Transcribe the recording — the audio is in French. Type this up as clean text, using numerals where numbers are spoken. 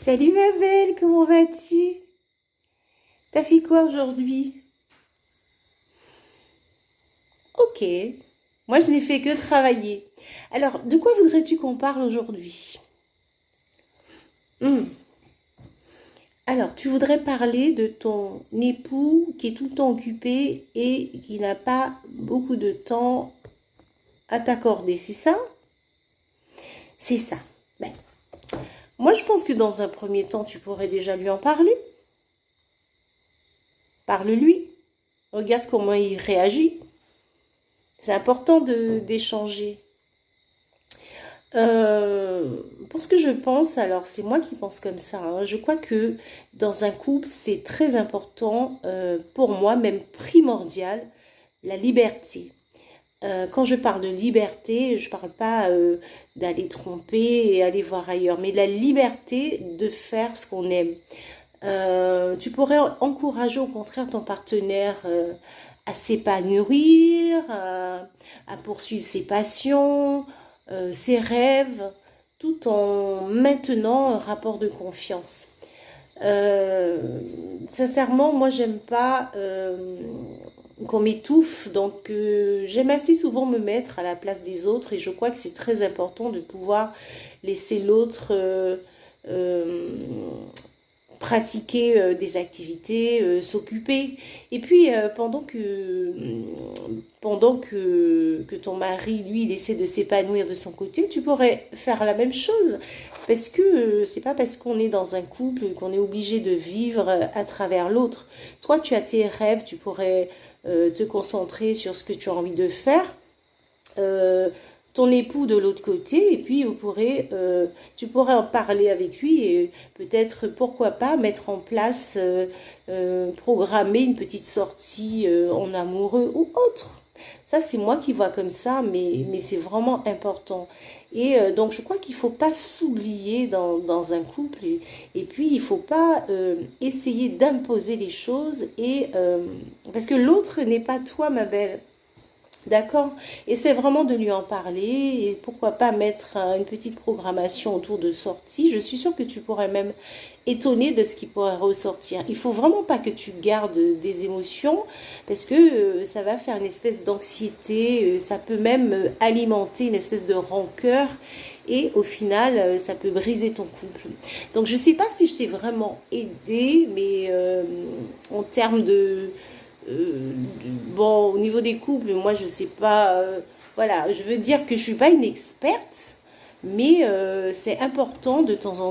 Salut ma belle, comment vas-tu? T'as fait quoi aujourd'hui? Ok, moi je n'ai fait que travailler. Alors, de quoi voudrais-tu qu'on parle aujourd'hui? Hmm. Alors, tu voudrais parler de ton époux qui est tout le temps occupé et qui n'a pas beaucoup de temps à t'accorder, c'est ça? C'est ça. Ben, moi je pense que dans un premier temps, tu pourrais déjà lui en parler. Parle-lui. Regarde comment il réagit. C'est important d'échanger. Pour ce que je pense, alors c'est moi qui pense comme ça, hein, je crois que dans un couple, c'est très important, pour moi, même primordial, la liberté. Quand je parle de liberté, je ne parle pas d'aller tromper et aller voir ailleurs, mais la liberté de faire ce qu'on aime. Tu pourrais encourager au contraire ton partenaire à s'épanouir, à poursuivre ses passions, ses rêves, tout en maintenant un rapport de confiance. Sincèrement, moi, j'aime pas qu'on m'étouffe, donc j'aime assez souvent me mettre à la place des autres et je crois que c'est très important de pouvoir laisser l'autre euh, pratiquer des activités, s'occuper. Et puis, pendant que ton mari, lui, il essaie de s'épanouir de son côté, tu pourrais faire la même chose. Parce que c'est pas parce qu'on est dans un couple qu'on est obligé de vivre à travers l'autre. Toi, tu as tes rêves, tu pourrais te concentrer sur ce que tu as envie de faire. euh, Ton époux de l'autre côté et puis tu pourrais en parler avec lui et peut-être pourquoi pas mettre en place, programmer une petite sortie en amoureux ou autre. Ça, c'est moi qui vois comme ça, mais c'est vraiment important. Et donc, je crois qu'il ne faut pas s'oublier dans un couple. Et puis, il ne faut pas essayer d'imposer les choses. Parce que l'autre n'est pas toi, ma belle. D'accord? Et c'est vraiment de lui en parler et pourquoi pas mettre une petite programmation autour de sorties. Je suis sûre que tu pourrais même étonner de ce qui pourrait ressortir. Il faut vraiment pas que tu gardes des émotions parce que ça va faire une espèce d'anxiété, ça peut même alimenter une espèce de rancœur et au final, ça peut briser ton couple. Donc je ne sais pas si je t'ai vraiment aidé, mais en termes euh, bon, au niveau des couples, moi, je sais pas. Voilà, je veux dire que je suis pas une experte, mais c'est important de temps en temps